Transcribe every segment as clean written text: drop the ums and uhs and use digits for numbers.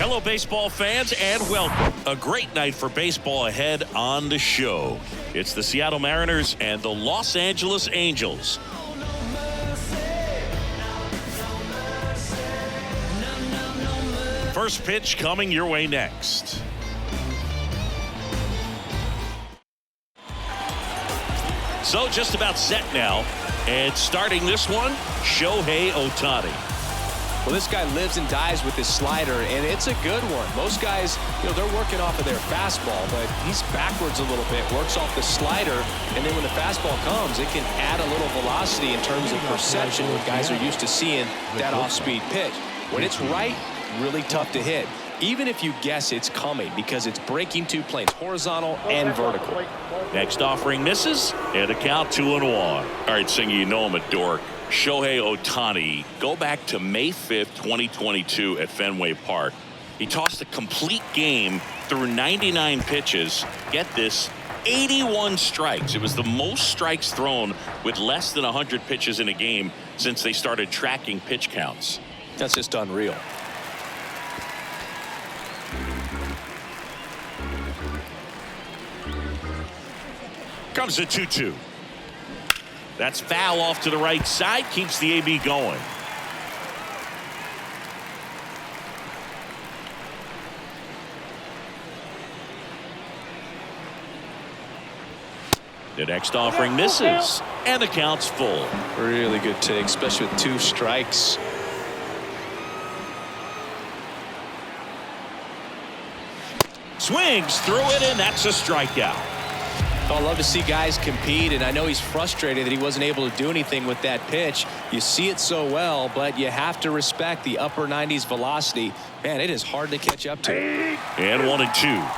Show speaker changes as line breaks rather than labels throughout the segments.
Hello, baseball fans, and welcome. A great night for baseball ahead on the show. It's the Seattle Mariners and the Los Angeles Angels. First pitch coming your way next. So just about set now. And starting this one, Shohei Ohtani.
Well, this guy lives and dies with his slider, and it's a good one. Most guys, they're working off of their fastball, but he's backwards a little bit, works off the slider, and then when the fastball comes, it can add a little velocity in terms of perception when guys are used to seeing that off-speed pitch. When it's right, really tough to hit, even if you guess it's coming, because it's breaking two planes, horizontal and vertical.
Next offering misses, and a count 2-1. All right, Singy, you know I'm a dork. Shohei Ohtani, go back to May 5th, 2022 at Fenway Park. He tossed a complete game through 99 pitches. Get this, 81 strikes. It was the most strikes thrown with less than 100 pitches in a game since they started tracking pitch counts.
That's just unreal.
Comes the 2-2. That's foul off to the right side, keeps the AB going. The next offering misses, and the count's full.
Really good take, especially with 2 strikes.
Swings through it, and that's a strikeout.
I love to see guys compete, and I know he's frustrated that he wasn't able to do anything with that pitch. You see it so well, but you have to respect the upper 90s velocity. Man, it is hard to catch up to.
And 1-2.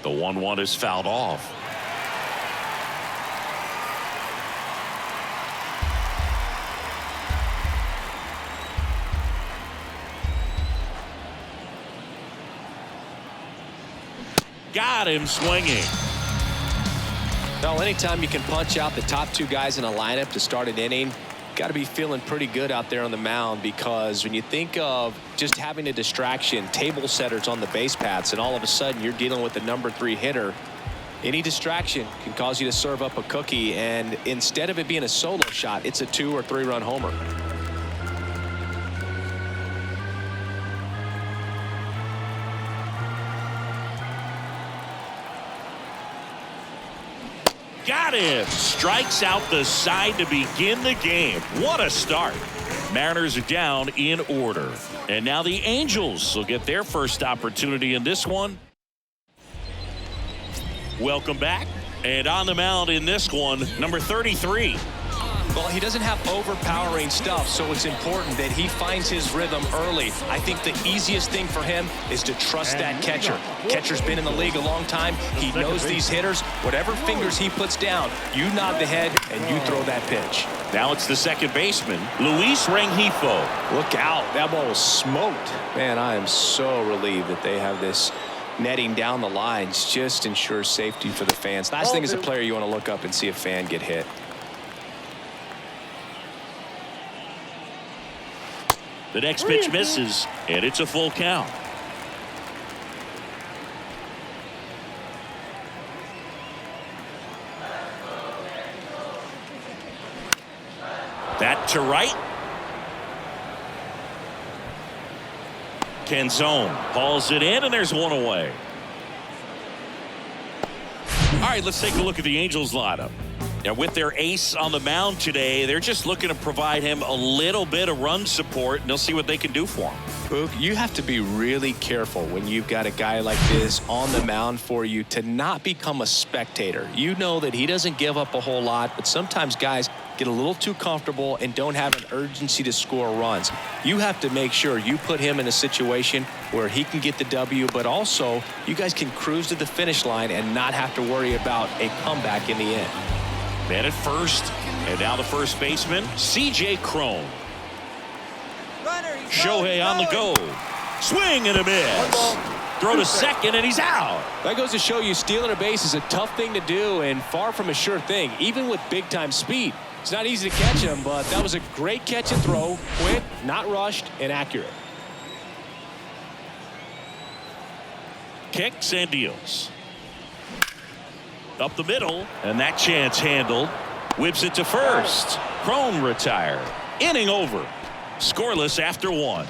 The 1-1 is fouled off. Got him swinging.
Well, anytime you can punch out the top 2 guys in a lineup to start an inning, got to be feeling pretty good out there on the mound, because when you think of just having a distraction, table setters on the base paths, and all of a sudden you're dealing with the number 3 hitter, any distraction can cause you to serve up a cookie, and instead of it being a solo shot, it's a 2 or 3 run homer.
Got him. Strikes out the side to begin the game. What a start. Mariners are down in order. And now the Angels will get their first opportunity in this one. Welcome back. And on the mound in this one, number 33.
Well, he doesn't have overpowering stuff, so it's important that he finds his rhythm early. I think the easiest thing for him is to trust that catcher. Catcher's been in the league a long time. He knows these hitters. Whatever fingers he puts down, you nod the head and you throw that pitch.
Now it's the second baseman, Luis Rengifo.
Look out. That ball was smoked. Man, I am so relieved that they have this netting down the lines. Just ensures safety for the fans. Last thing as a player, you want to look up and see a fan get hit.
The next pitch misses, and it's a full count. That to right. Canzone hauls it in, and there's one away. All right, let's take a look at the Angels lineup. And with their ace on the mound today, they're just looking to provide him a little bit of run support, and they'll see what they can do for him.
Boog, you have to be really careful when you've got a guy like this on the mound for you to not become a spectator. You know that he doesn't give up a whole lot, but sometimes guys get a little too comfortable and don't have an urgency to score runs. You have to make sure you put him in a situation where he can get the W, but also you guys can cruise to the finish line and not have to worry about a comeback in the end.
Man at first, and now the first baseman, C.J. Cron. Shohei on the go. Swing and a miss. Throw to second, and he's out.
That goes to show you stealing a base is a tough thing to do and far from a sure thing, even with big-time speed. It's not easy to catch him, but that was a great catch and throw. Quick, not rushed, and accurate.
Kicks and deals. Up the middle, and that chance handled. Whips it to first. Crone retired. Inning over. Scoreless after one.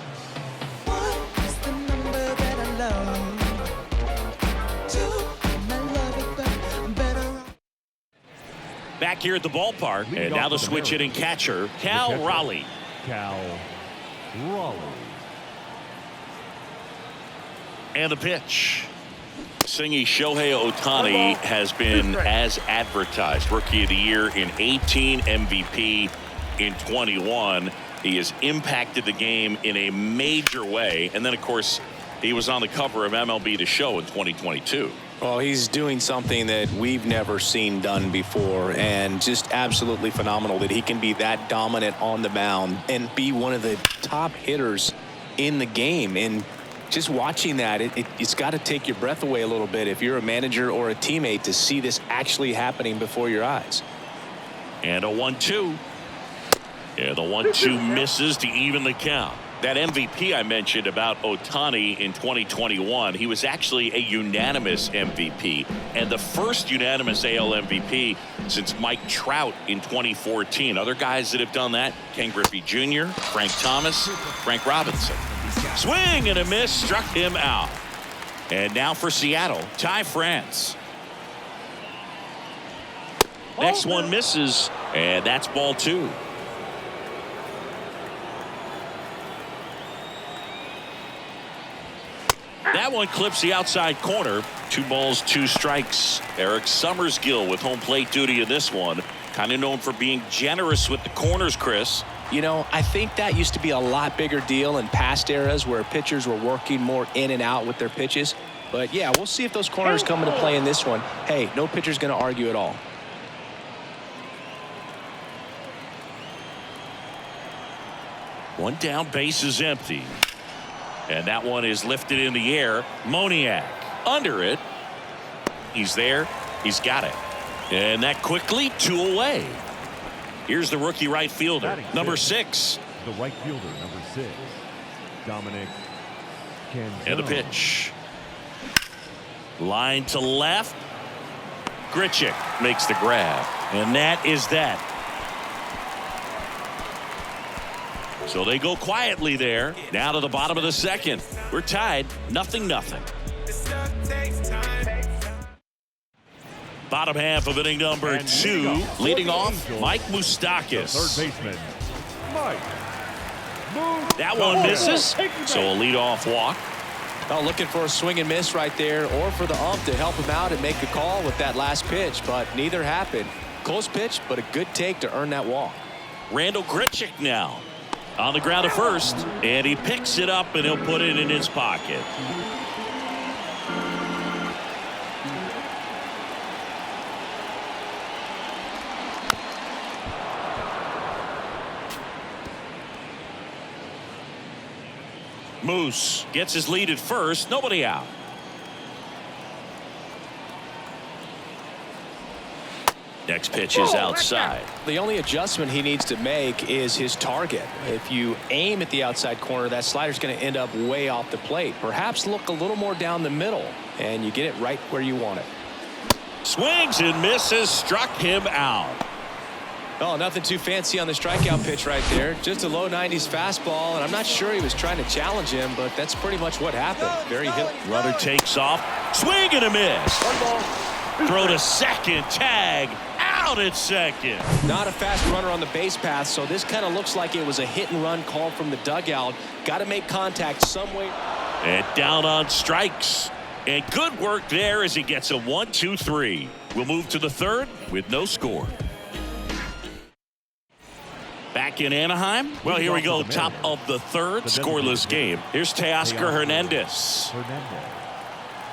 Back here at the ballpark, and now the switch hitting catcher, Cal Raleigh. And the pitch. Singy Shohei Ohtani has been as advertised. Rookie of the Year in 18, MVP in 21. He has impacted the game in a major way. And then, of course, he was on the cover of MLB The Show in 2022.
Well, he's doing something that we've never seen done before, and just absolutely phenomenal that he can be that dominant on the mound and be one of the top hitters in the game. And just watching that, it's got to take your breath away a little bit if you're a manager or a teammate to see this actually happening before your eyes.
And a 1-2. Yeah, the 1-2 misses to even the count. That MVP I mentioned about Ohtani in 2021, he was actually a unanimous MVP, and the first unanimous AL MVP since Mike Trout in 2014. Other guys that have done that: Ken Griffey Jr., Frank Thomas, Frank Robinson. Swing and a miss, struck him out. And now for Seattle, Ty France. Next one misses, and that's ball two. That one clips the outside corner. 2 balls, 2 strikes. Eric Summersgill with home plate duty in this one. Kind of known for being generous with the corners, Chris.
You know, I think that used to be a lot bigger deal in past eras where pitchers were working more in and out with their pitches. But yeah, we'll see if those corners come into play in this one. Hey, no pitcher's going to argue at all.
One down, base is empty. And that one is lifted in the air. Moniak under it. He's there. He's got it. And that quickly 2 away. Here's the rookie right fielder, number 6.
The right fielder, number 6, Dominic Canzone.
And the pitch. Line to left. Grichuk makes the grab. And that is that. So they go quietly there. Now to the bottom of the second. We're tied, 0-0. Bottom half of inning number 2. Leading off, Mike Moustakas.
Third baseman, Mike.
That one misses. So a leadoff walk.
Well, looking for a swing and miss right there, or for the ump to help him out and make a call with that last pitch, but neither happened. Close pitch, but a good take to earn that walk.
Randall Grichuk now on the ground at first, and he picks it up and he'll put it in his pocket. Moose gets his lead at first, nobody out. Next pitch is outside.
The only adjustment he needs to make is his target. If you aim at the outside corner, that slider's going to end up way off the plate. Perhaps look a little more down the middle, and you get it right where you want it.
Swings and misses, struck him out.
Oh, nothing too fancy on the strikeout pitch right there. Just a low 90s fastball, and I'm not sure he was trying to challenge him, but that's pretty much what happened. Very hit.
Runner takes off. Swing and a miss. Throw to second. Tag. Out at second.
Not a fast runner on the base path, so this kind of looks like it was a hit and run call from the dugout. Got to make contact some way.
And down on strikes. And good work there as he gets a 1-2-3. We'll move to the third with no score. Back in Anaheim. Well, here we go. Top of the third. Scoreless game. Here's Teoscar Hernandez.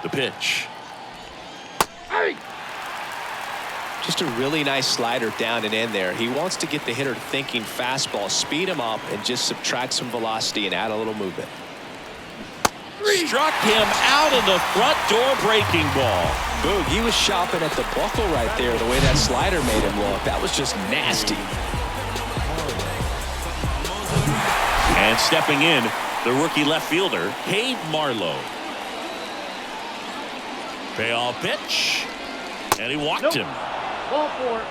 The pitch.
Just a really nice slider down and in there. He wants to get the hitter thinking fastball, speed him up, and just subtract some velocity and add a little movement.
Struck him out in the front door breaking ball.
Boog, he was shopping at the buckle right there, the way that slider made him look. That was just nasty.
And stepping in, the rookie left fielder, Cade Marlowe. Payoff pitch. And he walked him.
Ball 4.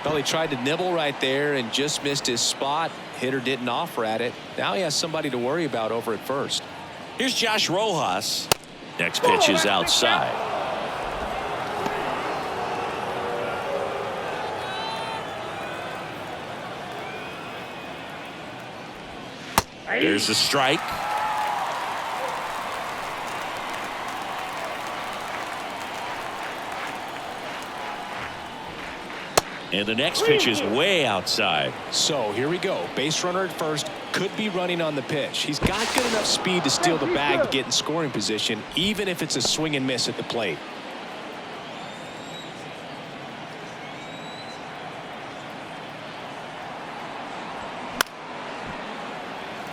Well, he tried to nibble right there and just missed his spot. Hitter didn't offer at it. Now he has somebody to worry about over at first.
Here's Josh Rojas. Next pitch is outside. There's a strike. And the next pitch is way outside.
So here we go. Base runner at first, could be running on the pitch. He's got good enough speed to steal the bag to get in scoring position, even if it's a swing and miss at the plate.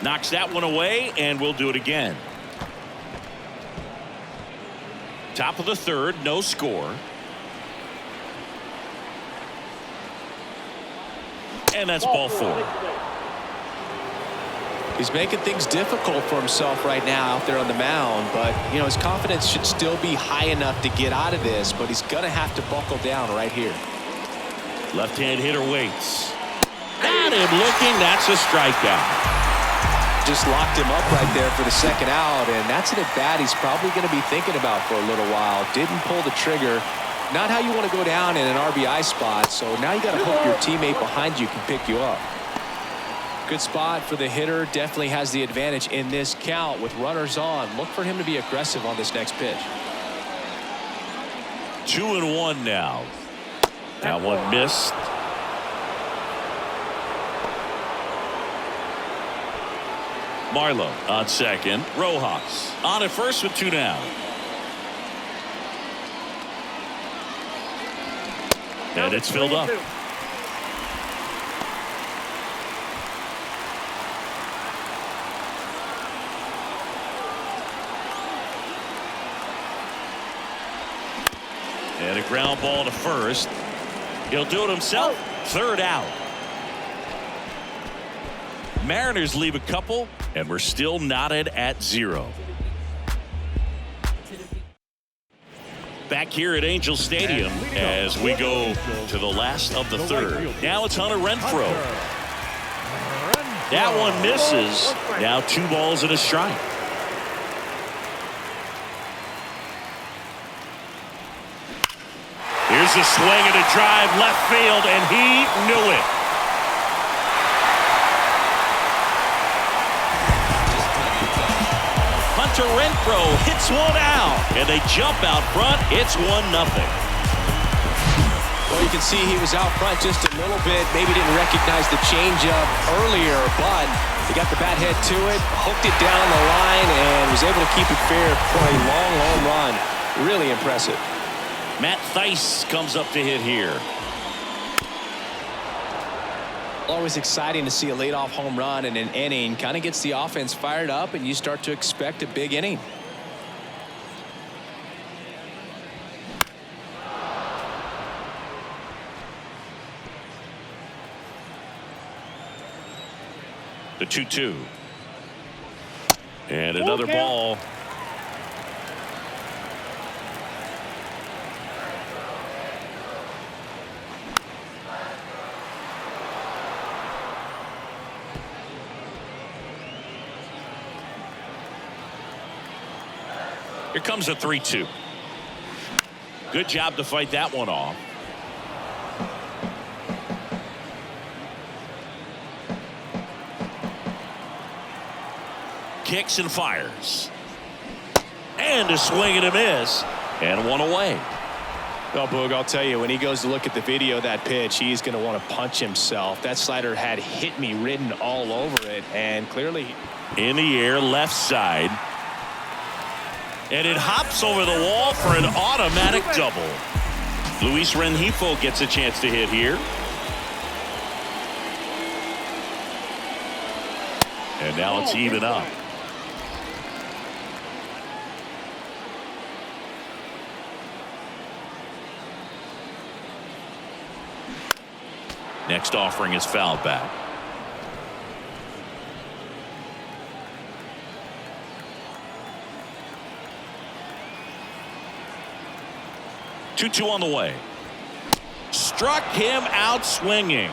Knocks that one away, and we'll do it again. Top of the third, no score. And that's ball 4.
He's making things difficult for himself right now out there on the mound, but you know his confidence should still be high enough to get out of this, but he's gonna have to buckle down right here.
Left-hand hitter waits. Got him looking. That's a strikeout.
Just locked him up right there for the second out, and that's an at-bat he's probably going to be thinking about for a little while. Didn't pull the trigger. Not how you want to go down in an RBI spot, so now you got to hope your teammate behind you can pick you up. Good spot for the hitter. Definitely has the advantage in this count with runners on. Look for him to be aggressive on this next pitch.
2-1 now. That one missed. Marlowe on second. Rojas on at first with 2 down. And it's filled up. And a ground ball to first. He'll do it himself. Third out. Mariners leave a couple, and we're still knotted at 0. Back here at Angel Stadium as we go to the last of the third. Now it's Hunter Renfroe. That one misses. Now 2 balls and a strike. Here's a swing and a drive left field, and he knew it. Hunter Renfroe hits one out, and they jump out front. It's 1-0.
Well, you can see he was out front just a little bit. Maybe didn't recognize the changeup earlier, but he got the bat head to it, hooked it down the line, and was able to keep it fair for a long home run. Really impressive.
Matt Thaiss comes up to hit here.
Always exciting to see a leadoff home run in an inning. Kind of gets the offense fired up, and you start to expect a big inning.
The 2-2. And another ball. Here comes a 3-2. Good job to fight that one off. Kicks and fires. And a swing and a miss. And one away.
Well, Boog, I'll tell you, when he goes to look at the video of that pitch, he's going to want to punch himself. That slider had hit me written all over it, and clearly
in the air, left side. And it hops over the wall for an automatic double. Luis Rengifo gets a chance to hit here. And now it's even up. Next offering is fouled back. Two on the way. Struck him out swinging.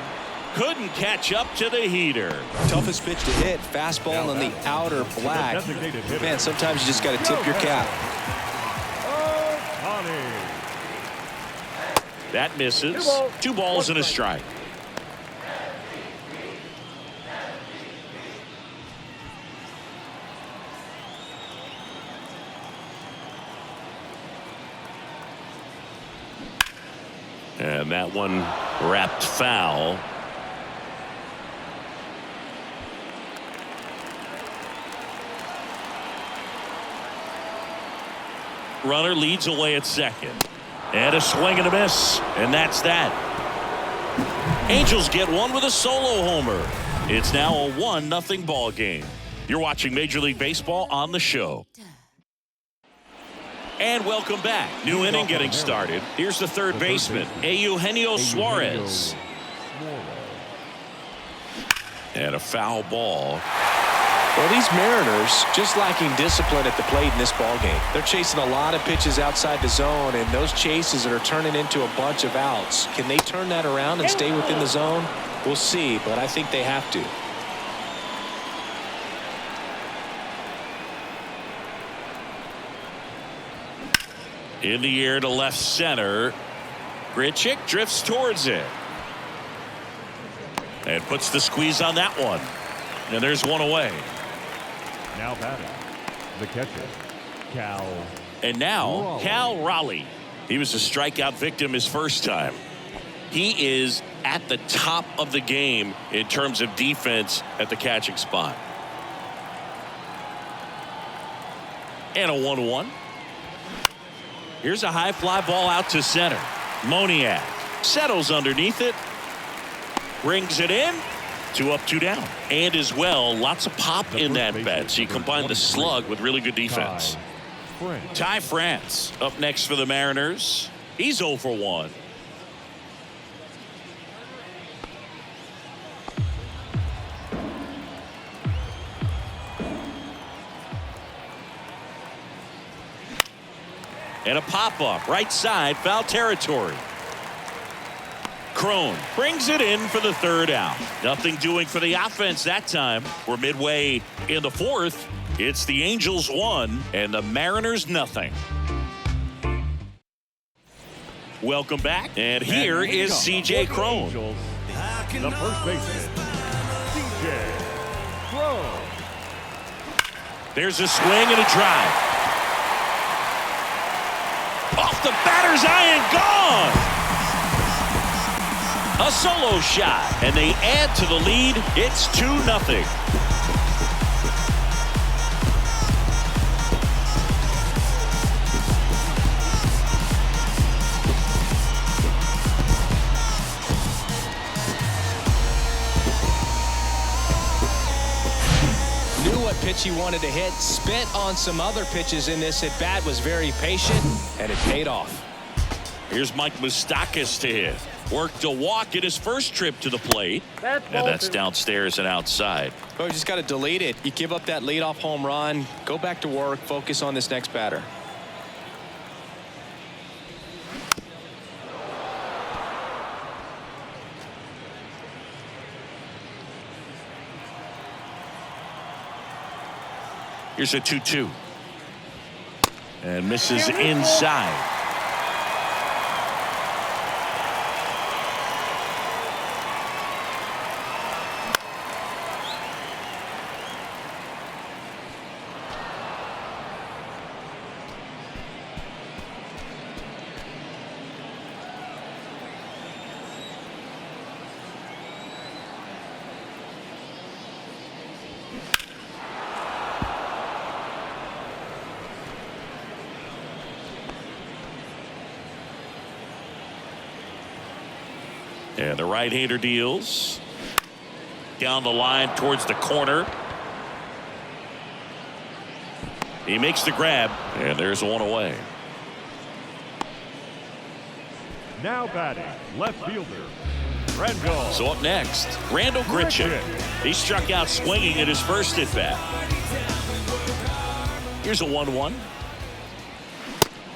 Couldn't catch up to the heater.
Toughest pitch to hit. Fastball on the outer black. Man, sometimes you just got to tip your cap.
That misses. 2 balls and a strike. And that one wrapped foul. Runner leads away at second. And a swing and a miss. And that's that. Angels get one with a solo homer. It's now a 1-0 ball game. You're watching Major League Baseball on the show. And welcome back. New inning getting started. Here's the third baseman, Eugenio Suarez. And a foul ball.
Well, these Mariners just lacking discipline at the plate in this ball game. They're chasing a lot of pitches outside the zone, and those chases are turning into a bunch of outs. Can they turn that around and stay within the zone? We'll see, but I think they have to.
In the air to left center. Grichuk drifts towards it. And puts the squeeze on that one. And there's one away.
Now batting, the catcher, Cal.
And now,
Raleigh.
Cal Raleigh. He was a strikeout victim his first time. He is at the top of the game in terms of defense at the catching spot. And a 1-1. Here's a high fly ball out to center. Moniak settles underneath it. Brings it in. 2 up, 2 down. And as well, lots of pop in that bat. So you combine the slug with really good defense. Ty France up next for the Mariners. He's 0 for 1. And a pop-up right side, foul territory. Crone brings it in for the third out. Nothing doing for the offense that time. We're midway in the fourth. It's the Angels 1 and the Mariners nothing. Welcome back. And here is C.J. Crone.
The first baseman, C.J. Crone.
There's a swing and a drive. Off the batter's eye and gone. A solo shot, and they add to the lead. It's 2-0.
Knew what pitch he wanted to hit. Spent on some other pitches in this at bat. Was very patient, and it paid off.
Here's Mike Moustakas to hit. Worked a walk in his first trip to the plate. And that's downstairs and outside.
Oh, you just got to delete it. You give up that leadoff home run. Go back to work. Focus on this next batter.
Here's a 2-2. And misses inside. And the right-hander deals. Down the line towards the corner. He makes the grab, and there's one away.
Now batting, left fielder, Randall.
So up next, Randall Grichuk. He struck out swinging at his first at bat. Here's a 1-1.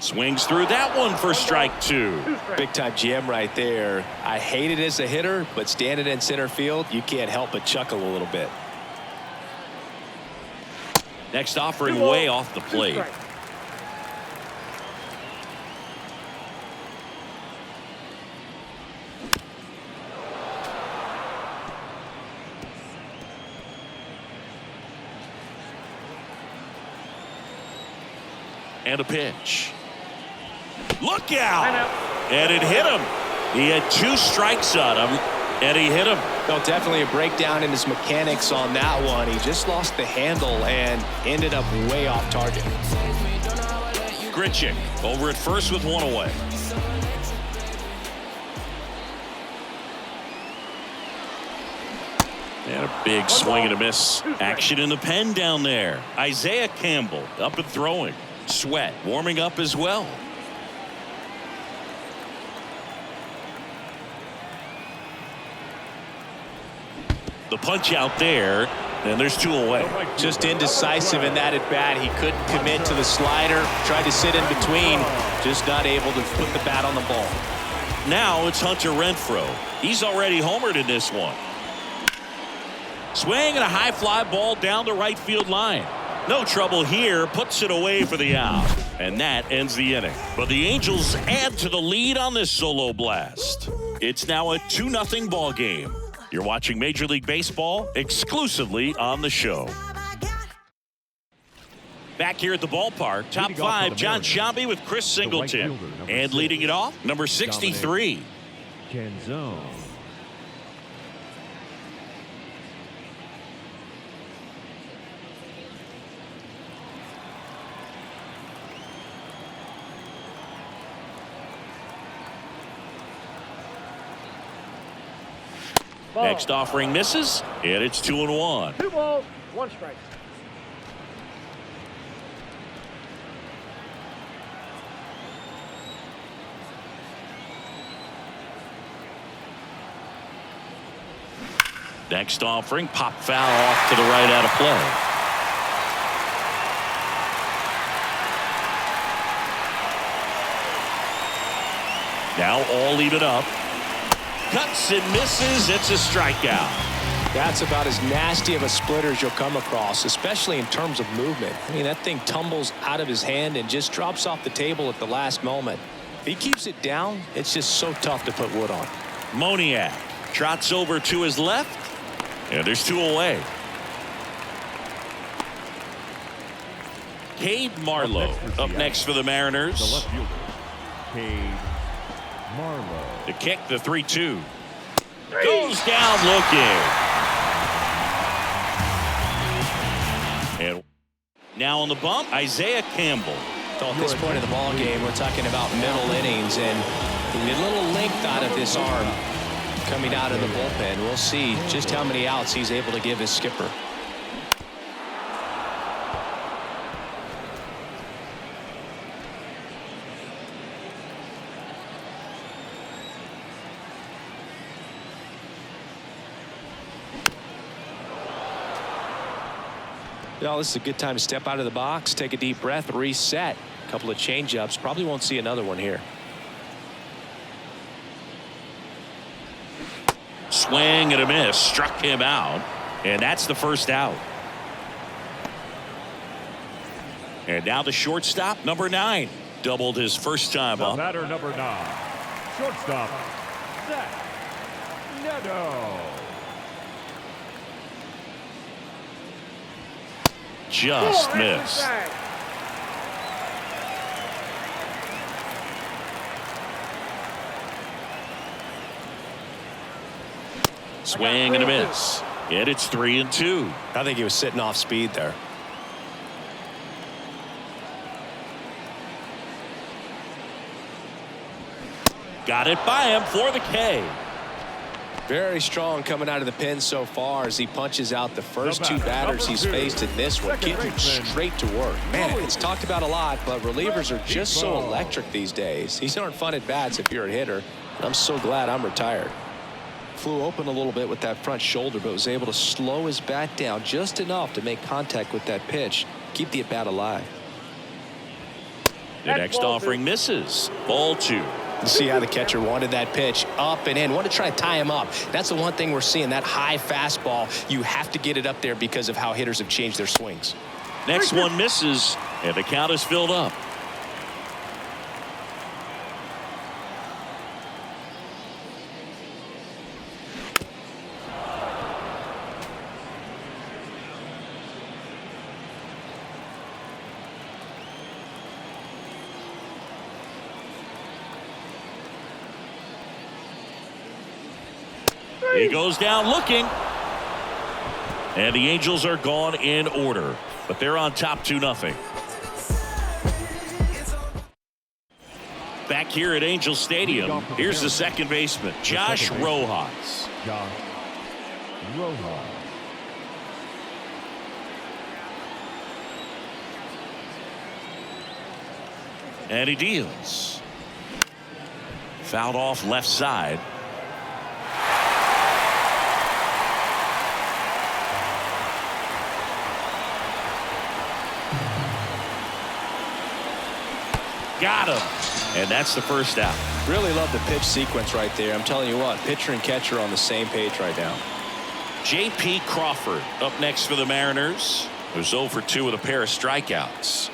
Swings through that one for strike 2.
Big time GM right there. I hate it as a hitter, but standing in center field, you can't help but chuckle a little bit.
Next offering way off the plate. And a pitch. Look out! And it hit him. He had 2 strikes on him, and he hit him.
No, definitely a breakdown in his mechanics on that one. He just lost the handle and ended up way off target.
Grichuk over at first with 1 away. And a big swing and a miss. Action in the pen down there. Isaiah Campbell up and throwing. Sweat warming up as well. The punch out there, and there's 2 away.
Just indecisive in that at bat. He couldn't commit to the slider. Tried to sit in between. Just not able to put the bat on the ball.
Now it's Hunter Renfroe. He's already homered in this one. Swing and a high fly ball down the right field line. No trouble here. Puts it away for the out. And that ends the inning. But the Angels add to the lead on this solo blast. It's now a 2-0 ball game. You're watching Major League Baseball exclusively on the show. Back here at the ballpark, top 5, John Sciambi with Chris Singleton. And leading it off, number 63.
Canzone.
Next offering misses, and it's 2-1.
2 balls, 1 strike.
Next offering, pop foul off to the right out of play. Now all even up. Cuts and misses. It's a strikeout.
That's about as nasty of a splitter as you'll come across, especially in terms of movement. I mean, that thing tumbles out of his hand and just drops off the table at the last moment. If he keeps it down, it's just so tough to put wood on.
Moniak trots over to his left, and there's 2 away. Cade Marlowe up next for the Mariners.
The left fielder, Cade Marlowe.
The kick, the 3-2. Goes down looking. And now on the bump, Isaiah Campbell.
So at this point in the ball game, we're talking about middle innings, and a little length out of this arm coming out of the bullpen. We'll see just how many outs he's able to give his skipper. Well, this is a good time to step out of the box, take a deep breath, reset. A couple of change-ups. Probably won't see another one here.
Swing and a miss. Struck him out. And that's the first out. And now the shortstop, number 9. Doubled his first time
The
up.
batter, number 9. Shortstop, Zach Neto.
Just missed. Swing and a miss. And it's 3-2.
I think he was sitting off speed there.
Got it by him for the K.
Very strong coming out of the pen so far as he punches out the first 2 batters he's faced in this one, getting straight to work. Man, it's talked about a lot, but relievers are just so electric these days. These aren't fun at bats if you're a hitter. I'm so glad I'm retired. flew open a little bit with that front shoulder, but was able to slow his bat down just enough to make contact with that pitch, keep the at-bat alive.
The next offering misses. Ball 2.
See how the catcher wanted that pitch up and in. Wanted to try to tie him up. That's the one thing we're seeing, that high fastball. You have to get it up there because of how hitters have changed their swings.
Next one misses, and the count is filled up. He goes down looking. And the Angels are gone in order. But they're on top 2-0. Back here at Angel Stadium, here's the second baseman, Josh Rojas.
Josh Rojas.
And he deals. Fouled off left side. Got him. And that's the first out.
Really love the pitch sequence right there. I'm telling you what, pitcher and catcher on the same page right now.
J.P. Crawford up next for the Mariners, who's 0 for 2 with a pair of strikeouts.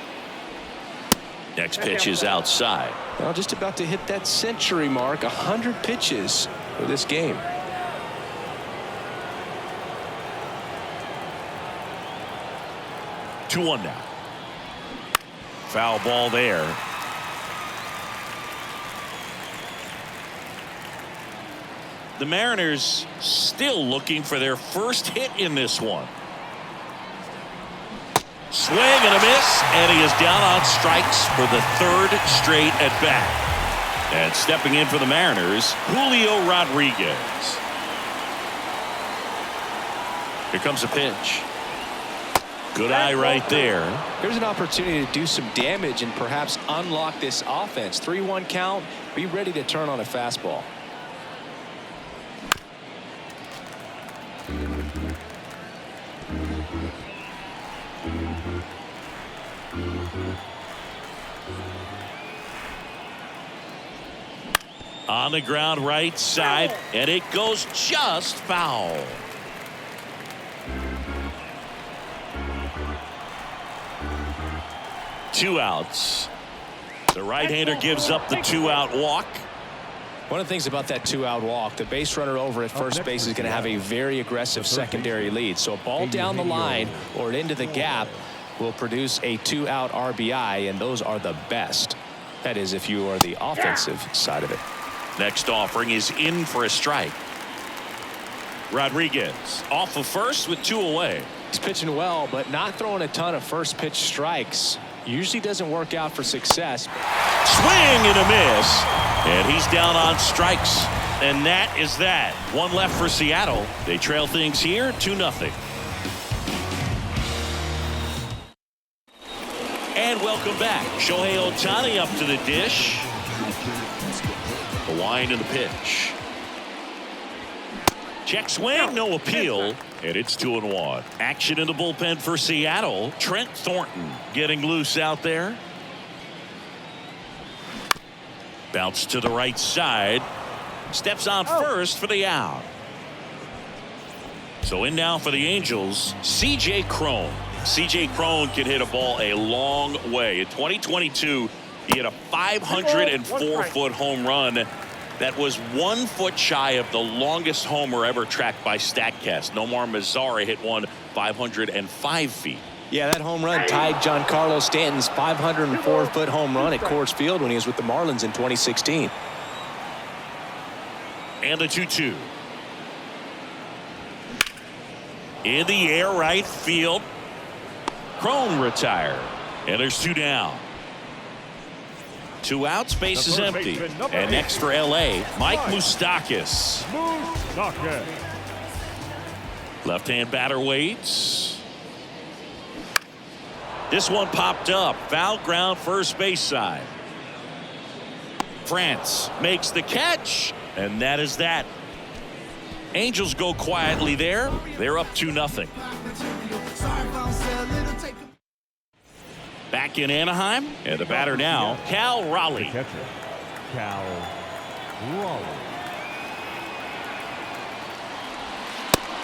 Next pitch is outside.
Well, just about to hit that century mark. 100 pitches for this game.
Two one now. Foul ball there. The Mariners still looking for their first hit in this one. Swing and a miss, and he is down on strikes for the third straight at bat. And stepping in for the Mariners, Julio Rodriguez. Here comes a pitch. Good eye right there.
Here's an opportunity to do some damage and perhaps unlock this offense. 3-1 count. Be ready to turn on a fastball.
On the ground right side, and it goes just foul. Two outs. The right-hander gives up the 2-out walk.
One of the things about that 2-out walk, the base runner over at first base is going to have a very aggressive secondary lead. So a ball down the line or into the gap will produce a 2-out RBI, and those are the best. That is, if you are the offensive side of it.
Next offering is in for a strike. Rodriguez off of first with 2 away.
He's pitching well, but not throwing a ton of first pitch strikes. Usually doesn't work out for success.
Swing and a miss, and he's down on strikes. And that is that. One left for Seattle. They trail things here 2-0. And welcome back. Shohei Ohtani up to the dish. The wind and the pitch. Check swing, no appeal, and it's 2-1. Action in the bullpen for Seattle. Trent Thornton getting loose out there. Bounce to the right side. Steps on first for the out. So in now for the Angels, C.J. Cron. C.J. Cron can hit a ball a long way. In 2022, he hit a 504-foot home run. That was 1 foot shy of the longest homer ever tracked by StatCast. Nomar Mazara hit one 505 feet.
Yeah, that home run tied Giancarlo Stanton's 504-foot home run at Coors Field when he was with the Marlins in 2016.
And the 2-2. In the air right field. Cron retired. And there's 2 down. 2 outs, base is empty. And next for L.A., Mike Moustakas. Left-hand batter waits. This one popped up. Foul ground first base side. France makes the catch. And that is that. Angels go quietly there. They're up 2-0. Back in Anaheim, and the batter now, Cal Raleigh.
Catcher, Cal Raleigh.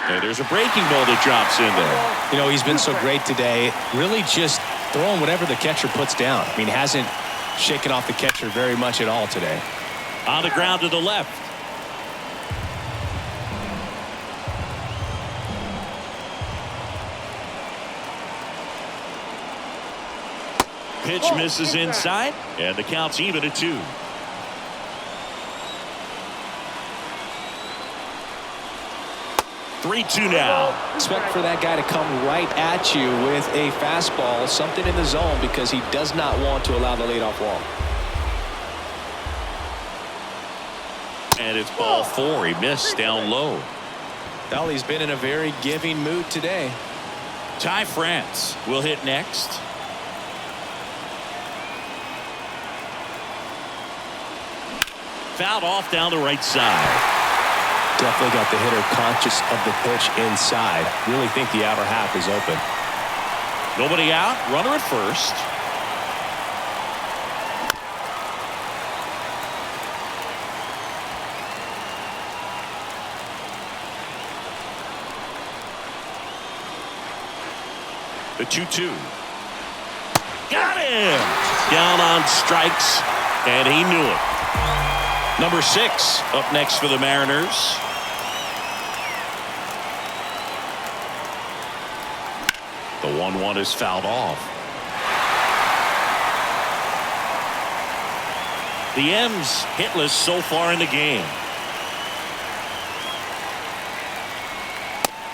And there's a breaking ball that drops in there.
You know, he's been so great today. Really just throwing whatever the catcher puts down. I mean, hasn't shaken off the catcher very much at all today.
On the ground to the left. Pitch misses inside, and the count's even at 2. Three-2 now.
Expect for that guy to come right at you with a fastball, something in the zone, because he does not want to allow the leadoff walk.
And it's ball 4. He missed down low.
Well, he's been in a very giving mood today.
Ty France will hit next. Fouled off down the right side.
Definitely got the hitter conscious of the pitch inside. Really think the outer half is open.
Nobody out. Runner at first. The 2-2. Got him! Down on strikes, and he knew it. Number 6 up next for the Mariners. The 1-1 is fouled off. The M's hitless so far in the game.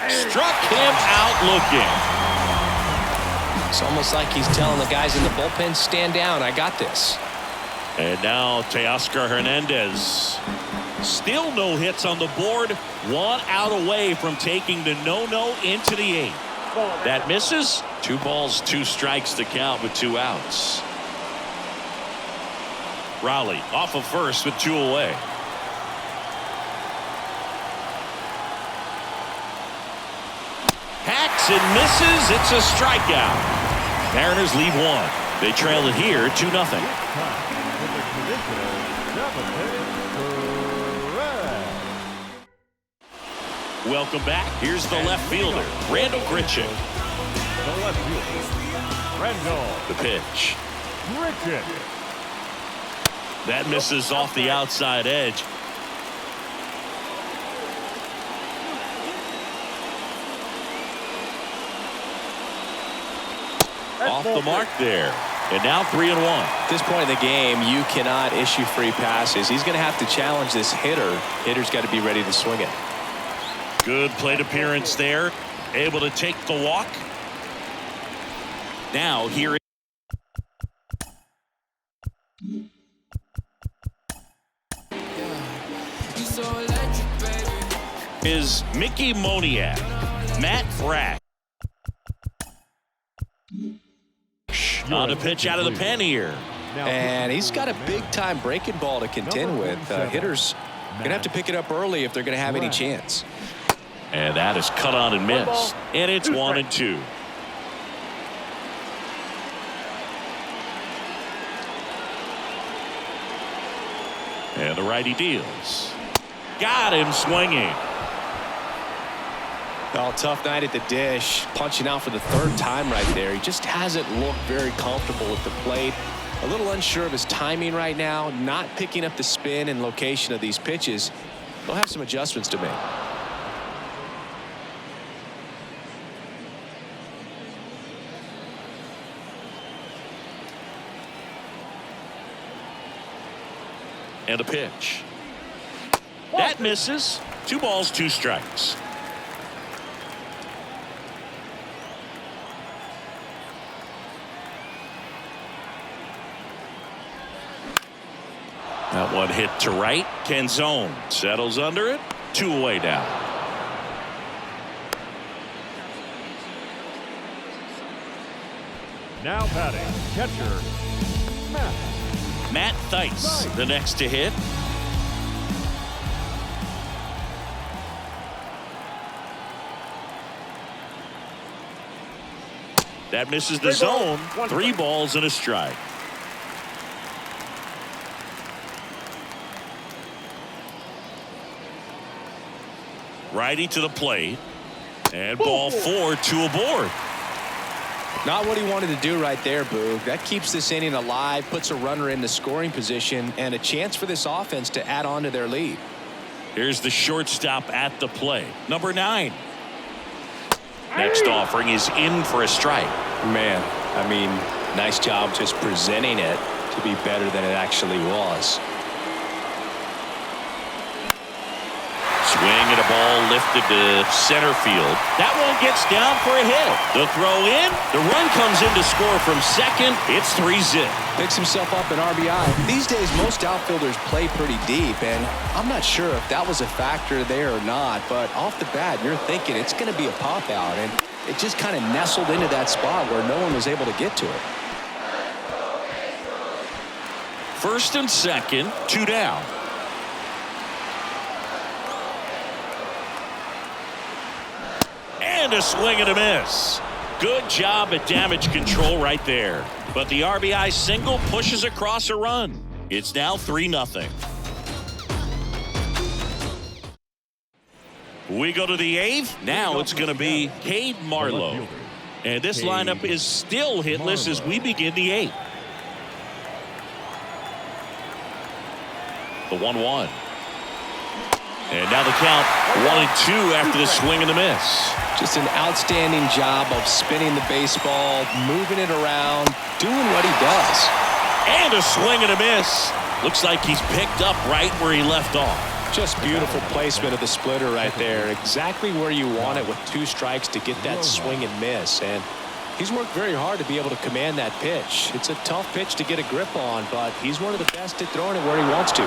Struck him out looking.
It's almost like he's telling the guys in the bullpen, stand down, I got this.
And now Teoscar Hernandez. Still no hits on the board. 1 out away from taking the no-no into the 8th. That misses. 2 balls, 2 strikes to count with 2 outs. Raleigh off of first with 2 away. Hacks and misses. It's a strikeout. Mariners lead 1. They trail it here 2-0. Welcome back. Here's the left fielder, Randall Grichuk.
The left fielder, Randall.
The pitch.
Grichuk.
That misses off the outside edge. Off the mark there. And now 3-1.
At this point in the game, you cannot issue free passes. He's going to have to challenge this hitter. Hitter's got to be ready to swing it.
Good plate appearance there. Able to take the walk. Now here is Mickey Moniak. Matt Frack. On a pitch out of the pen here.
And he's got a big-time breaking ball to contend with. Hitters going to have to pick it up early if they're going to have any chance.
And that is cut on and missed. And it's 1-2. And the righty deals. Got him swinging.
Well, tough night at the dish. Punching out for the 3rd time right there. He just hasn't looked very comfortable with the plate. A little unsure of his timing right now. Not picking up the spin and location of these pitches. He'll have some adjustments to make.
And a pitch. That misses. 2 balls, 2 strikes. That one hit to right. Canzone settles under it. 2 away now.
Now batting, catcher,
Matt Theis, the next to hit. That misses the zone. 3 balls and a strike. Righty to the plate. And ball 4, 2 aboard.
Not what he wanted to do right there, Boog. That keeps this inning alive, puts a runner in the scoring position, and a chance for this offense to add on to their lead.
Here's the shortstop at the plate. Number 9. Next offering is in for a strike.
Man, I mean, nice job just presenting it to be better than it actually was.
Swing and a ball lifted to center field. That one gets down for a hit. The throw in. The run comes in to score from second. It's 3-zip.
Picks himself up an RBI. These days, most outfielders play pretty deep, and I'm not sure if that was a factor there or not, but off the bat, you're thinking it's going to be a pop out, and it just kind of nestled into that spot where no one was able to get to it.
First and second, 2 down. And a swing and a miss. Good job at damage control right there. But the RBI single pushes across a run. It's now 3-0. We go to the 8th. Now it's going to be Cade Marlowe. And this lineup is still hitless as we begin the 8th. The 1-1. And now the count 1-2 after the swing and the miss.
Just an outstanding job of spinning the baseball, moving it around, doing what he does.
And a swing and a miss. Looks like he's picked up right where he left off.
Just beautiful placement of the splitter right there. Exactly where you want it with 2 strikes to get that swing and miss. And he's worked very hard to be able to command that pitch. It's a tough pitch to get a grip on, but he's one of the best at throwing it where he wants to.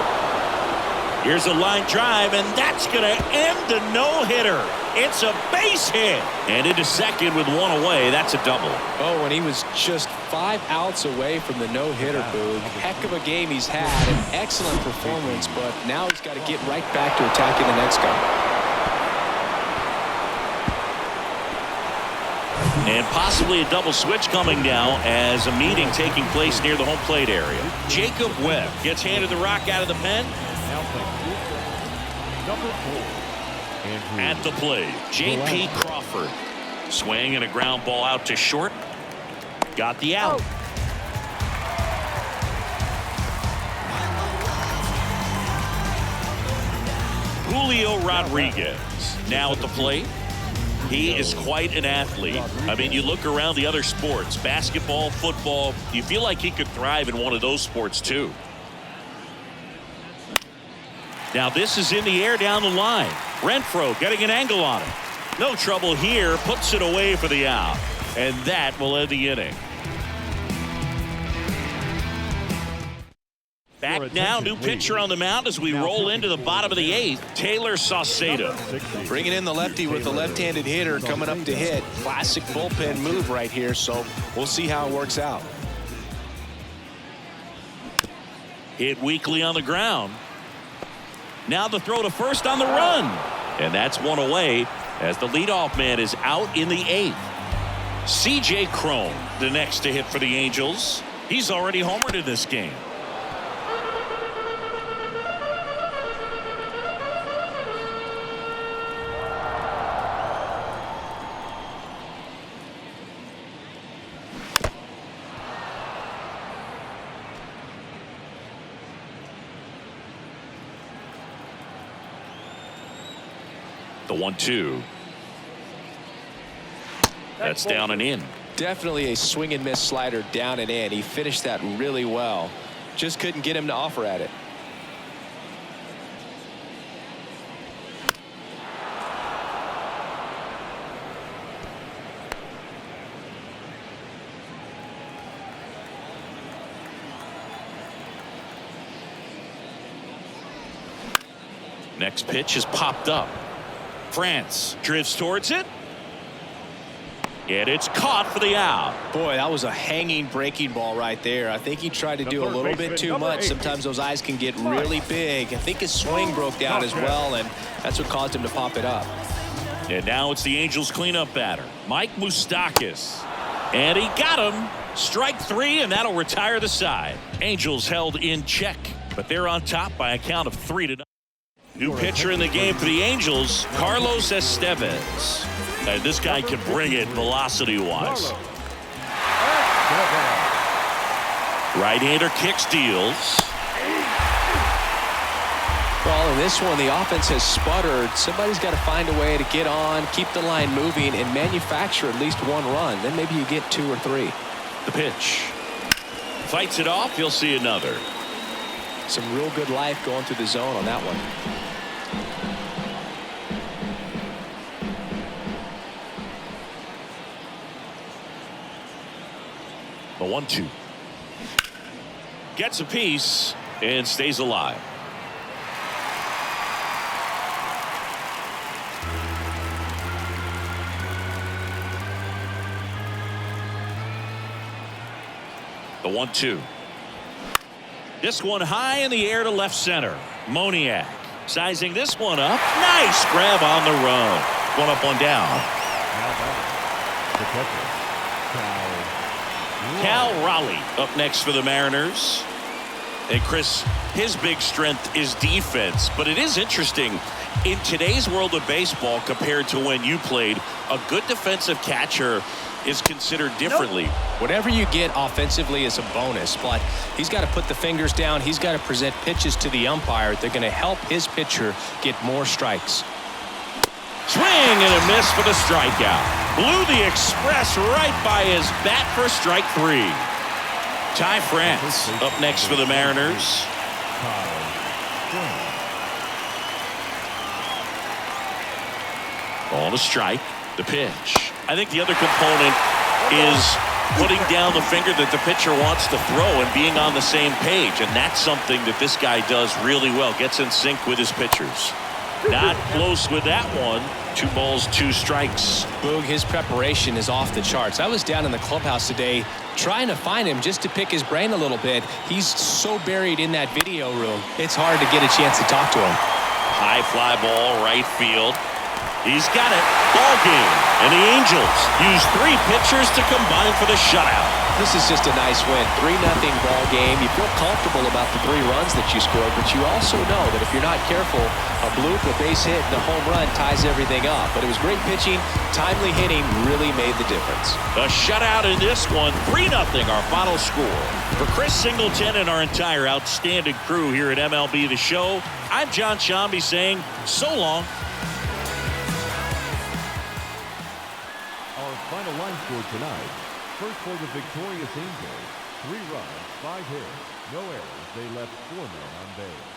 Here's a line drive, and that's going to end the no-hitter. It's a base hit. And into second with 1 away. That's a double.
Oh, and he was just 5 outs away from the no-hitter, Boog. Heck of a game he's had. An excellent performance, but now he's got to get right back to attacking the next guy.
And possibly a double switch coming now as a meeting taking place near the home plate area. Jacob Webb gets handed the rock out of the pen.
Number 4.
At the plate, J.P. Crawford. Swing and a ground ball out to short. Got the out. Julio Rodriguez now at the plate. He is quite an athlete. I mean, you look around the other sports, basketball, football, you feel like he could thrive in one of those sports too. Now this is in the air down the line. Renfroe getting an angle on it. No trouble here. Puts it away for the out. And that will end the inning. Back now, new pitcher on the mound as we roll into the bottom of the 8th. Taylor Saucedo.
Bringing in the lefty with the left-handed hitter coming up to hit. Classic bullpen move right here, so we'll see how it works out.
Hit weakly on the ground. Now the throw to first on the run. And that's 1 away as the leadoff man is out in the 8th. C.J. Cron, the next to hit for the Angels. He's already homered in this game. The 1-2. That's down and in.
Definitely a swing and miss slider down and in. He finished that really well. Just couldn't get him to offer at it.
Next pitch is popped up. France drifts towards it. And it's caught for the out.
Boy, that was a hanging breaking ball right there. I think he tried to do a little bit too much. Sometimes those eyes can get really big. I think his swing broke down as well, and that's what caused him to pop it up.
And now it's the Angels cleanup batter, Mike Moustakas. And he got him. Strike 3, and that'll retire the side. Angels held in check, but they're on top by a count of 3-0. New pitcher in the game for the Angels, Carlos Estevez. And this guy can bring it velocity-wise. Right-hander kicks, deals.
Well, in this one, the offense has sputtered. Somebody's got to find a way to get on, keep the line moving, and manufacture at least one run. Then maybe you get 2 or 3.
The pitch. Fights it off. You'll see another.
Some real good life going through the zone on that one.
The 1-2. Gets a piece and stays alive. The 1-2. This one high in the air to left center. Moniak sizing this one up. Nice grab on the run. One up, one down.
The catcher,
Cal Raleigh up next for the Mariners. And Chris, his big strength is defense, but it is interesting in today's world of baseball compared to when you played. A good defensive catcher is considered differently.
Whatever you get offensively is a bonus, but he's got to put the fingers down. He's got to present pitches to the umpire. They're going to help his pitcher get more strikes.
Swing and a miss for the strikeout. Blew the express right by his bat for strike 3. Ty France up next for the Mariners. Ball to strike. The pitch. I think the other component is putting down the finger that the pitcher wants to throw and being on the same page. And that's something that this guy does really well. Gets in sync with his pitchers. Not close with that one. 2 balls, 2 strikes.
Boog, his preparation is off the charts. I was down in the clubhouse today trying to find him just to pick his brain a little bit. He's so buried in that video room. It's hard to get a chance to talk to him.
High fly ball, right field. He's got it. Ball game. And the Angels use 3 pitchers to combine for the shutout.
This is just a nice win. 3-0 ball game. You feel comfortable about the 3 runs that you scored, but you also know that if you're not careful, a bloop, a base hit, and a home run ties everything up. But it was great pitching. Timely hitting really made the difference.
A shutout in this one. 3-0 our final score. For Chris Singleton and our entire outstanding crew here at MLB The Show, I'm John Shambi saying so long.
Our final line score tonight. First for the victorious Angels, 3 runs, 5 hits, no errors. They left 4 men on base.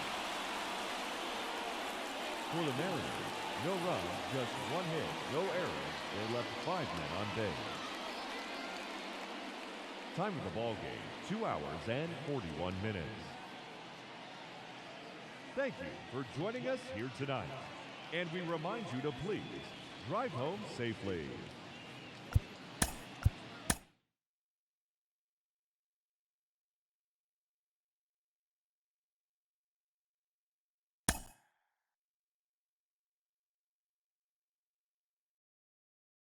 For the Mariners, no runs, just 1 hit, no errors. They left 5 men on base. Time of the ball game, 2 hours and 41 minutes. Thank you for joining us here tonight. And we remind you to please drive home safely.